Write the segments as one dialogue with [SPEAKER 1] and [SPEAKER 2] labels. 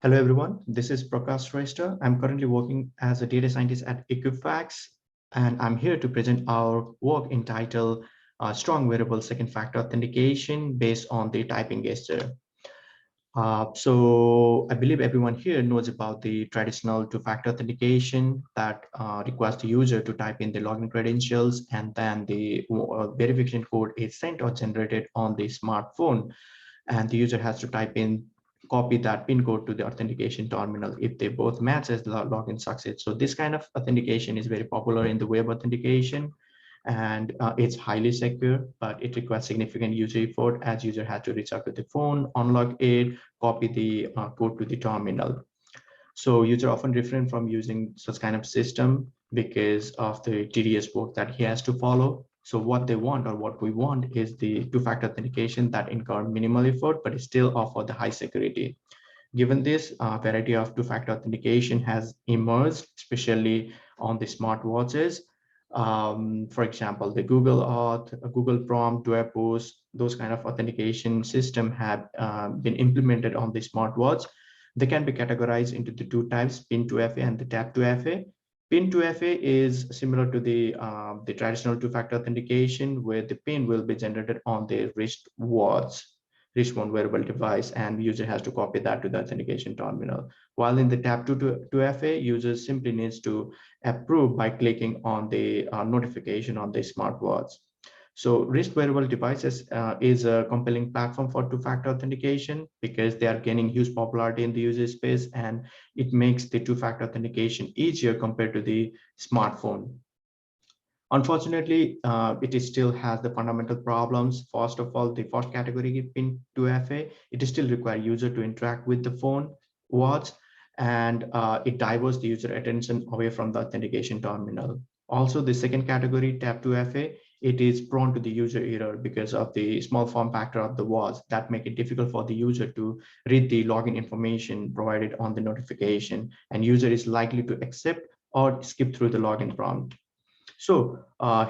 [SPEAKER 1] Hello everyone, this is Prakash Shrestha. I'm currently working as a data scientist at Equifax, and I'm here to present our work entitled Strong Wearable Second Factor Authentication based on the typing gesture. So I believe everyone here knows about the traditional two-factor authentication that requires the user to type in the login credentials, and then the verification code is sent or generated on the smartphone, and the user has to copy that pin code to the authentication terminal. If they both matches, the login succeeds. So this kind of authentication is very popular in the web authentication, and it's highly secure, but it requires significant user effort as user has to reach out to the phone, unlock it, copy the code to the terminal. So user often refrain from using such kind of system because of the tedious work that he has to follow. So what they want, or what we want, is the two-factor authentication that incur minimal effort but still offer the high security. Given this, variety of two-factor authentication has emerged, especially on the smartwatches. For example, the Google Auth, Google Prompt, Duopos, those kind of authentication system have been implemented on the smartwatch. They can be categorized into the two types, PIN2FA and the Tap2FA. PIN2FA is similar to the traditional two-factor authentication, where the PIN will be generated on the wristband wearable device, and user has to copy that to the authentication terminal. While in the Tap2FA, user simply needs to approve by clicking on the notification on the smartwatch. So wrist wearable devices is a compelling platform for two-factor authentication because they are gaining huge popularity in the user space, and it makes the two-factor authentication easier compared to the smartphone. Unfortunately, it still has the fundamental problems. First of all, the first category PIN2FA, it still requires user to interact with the phone, watch, and it diverts the user attention away from the authentication terminal. Also, the second category, Tap2FA, it is prone to the user error because of the small form factor of the watch that make it difficult for the user to read the login information provided on the notification, and user is likely to accept or skip through the login prompt. So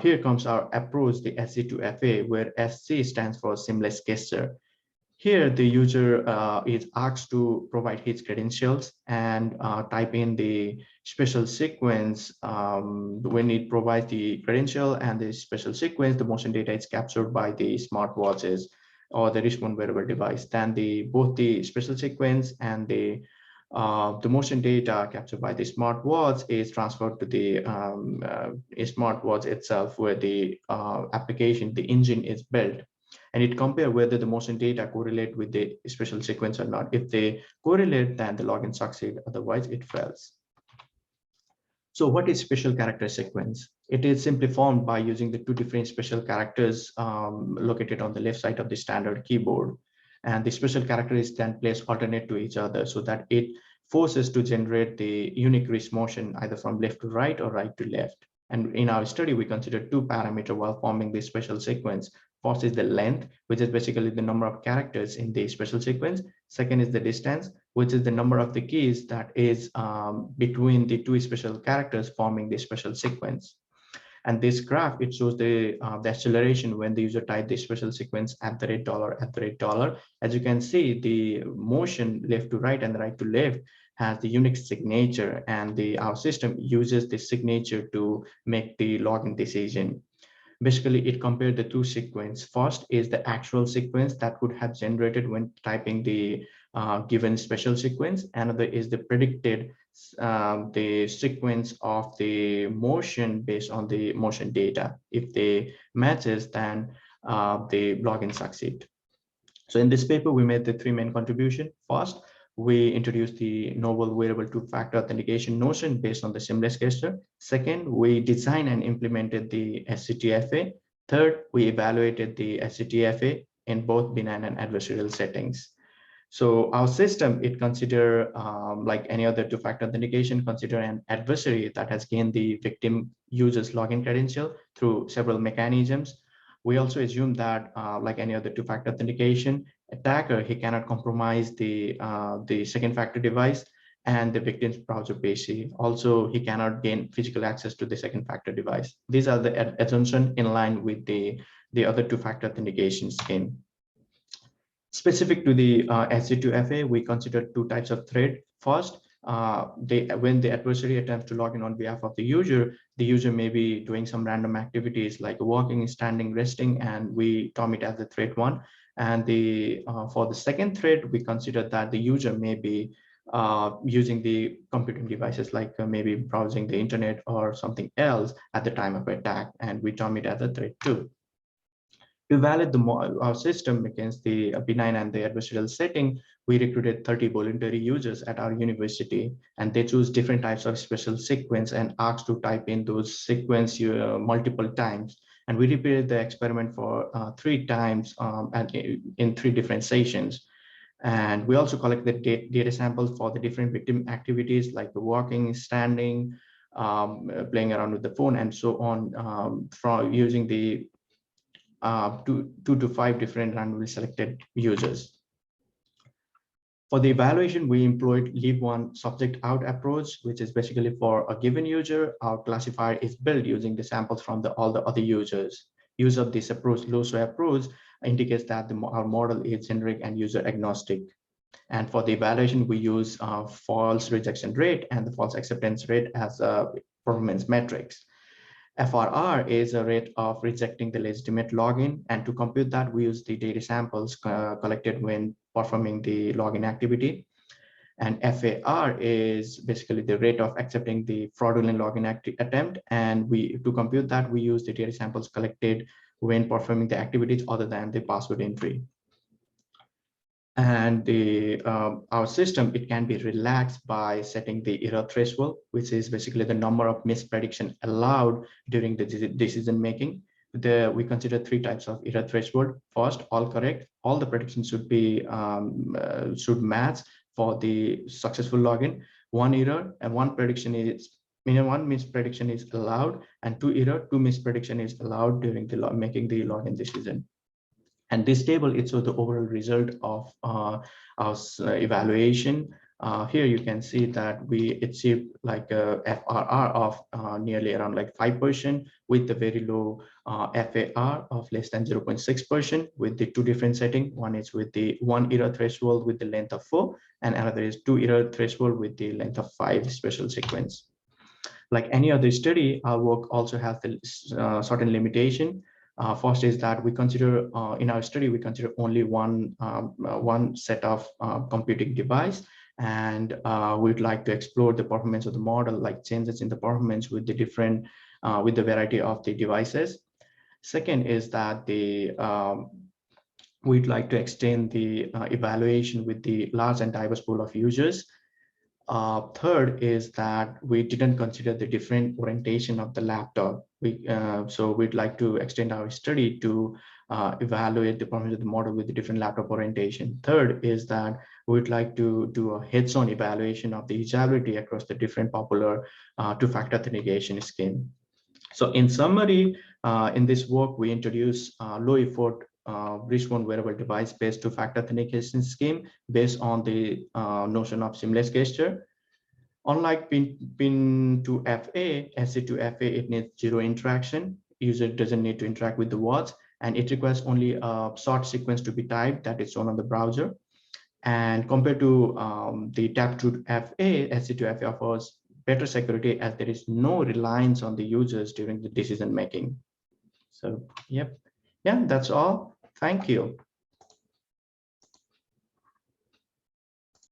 [SPEAKER 1] here comes our approach, the SC2FA, where SC stands for seamless gesture. Here, the user is asked to provide his credentials and type in the special sequence. When it provides the credential and the special sequence, the motion data is captured by the smartwatches or the wristband wearable device. Then both the special sequence and the motion data captured by the smartwatch is transferred to the smartwatch itself, where the application, the engine is built, and it compare whether the motion data correlate with the special sequence or not. If they correlate, then the login succeed, otherwise it fails. So what is special character sequence? It is simply formed by using the two different special characters located on the left side of the standard keyboard. And the special character is then placed alternate to each other so that it forces to generate the unique wrist motion either from left to right or right to left. And in our study, we consider two parameters while forming this special sequence. First is the length, which is basically the number of characters in the special sequence. Second is the distance, which is the number of the keys that is between the two special characters forming the special sequence. And this graph, it shows the acceleration when the user type the special sequence at the rate $. As you can see, the motion left to right and right to left has the unique signature, and our system uses this signature to make the login decision. Basically, it compared the two sequence. First is the actual sequence that could have generated when typing the given special sequence. Another is the predicted the sequence of the motion based on the motion data. If they matches, then the login succeed. So in this paper, we made the three main contribution. First, we introduced the novel wearable two-factor authentication notion based on the seamless gesture. Second, we designed and implemented the SCTFA. Third, we evaluated the SCTFA in both benign and adversarial settings. So our system, it consider like any other two-factor authentication, consider an adversary that has gained the victim user's login credential through several mechanisms. We also assume that like any other two-factor authentication, attacker, he cannot compromise the second factor device and the victim's browser PC. Also, he cannot gain physical access to the second factor device. These are the assumptions in line with the other two-factor authentication scheme. Specific to the SC2FA, we consider two types of threat. First, when the adversary attempts to log in on behalf of the user may be doing some random activities like walking, standing, resting, and we term it as the threat one. And for the second threat, we consider that the user may be using the computing devices like maybe browsing the internet or something else at the time of attack, and we term it as a threat two. To evaluate our system against the benign and the adversarial setting, we recruited 30 voluntary users at our university, and they choose different types of special sequence and asked to type in those sequence multiple times. And we repeated the experiment for 3 times and in 3 different sessions. And we also collected data samples for the different victim activities like walking, standing, playing around with the phone, and so on, from using the 2 to 5 different randomly selected users. For the evaluation, we employed leave one subject out approach, which is basically for a given user, our classifier is built using the samples from all the other users. Use of this approach, LOSO approach, indicates that our model is generic and user agnostic. And for the evaluation, we use false rejection rate and the false acceptance rate as performance metrics. FRR is a rate of rejecting the legitimate login, and to compute that, we use the data samples collected when performing the login activity. And FAR is basically the rate of accepting the fraudulent login attempt, and to compute that, we use the data samples collected when performing the activities other than the password entry. And our system, it can be relaxed by setting the error threshold, which is basically the number of misprediction allowed during the decision making. We consider 3 types of error threshold. First, all correct. All the predictions should be should match for the successful login. 1 error and 1 prediction is 1 misprediction is allowed, and 2 error, 2 misprediction is allowed during the making the login decision. And this table, it shows the overall result of our evaluation. Here you can see that we achieved like a FRR of nearly around like 5% with the very low FAR of less than 0.6% with the 2 different settings. One is with the 1 error threshold with the length of 4, and another is 2 error threshold with the length of 5 special sequence. Like any other study, our work also has the certain limitation. First is that we consider in our study, we consider only one set of computing device, and we'd like to explore the performance of the model, like changes in the performance with the different with the variety of the devices. Second is that we'd like to extend the evaluation with the large and diverse pool of users. Third is that we didn't consider the different orientation of the laptop. So we'd like to extend our study to evaluate the performance of the model with the different laptop orientation. Third is that we'd like to do a heads-on evaluation of the usability across the different popular two-factor authentication scheme. So in summary, in this work, we introduce low-effort wrist-worn wearable device-based two-factor authentication scheme based on the notion of seamless gesture. Unlike PIN to FA, SC to FA, it needs 0 interaction. User doesn't need to interact with the watch, and it requires only a short sequence to be typed that is shown on the browser. And compared to the tap to FA, SC to FA offers better security as there is no reliance on the users during the decision making. So, yep. Yeah, that's all. Thank you.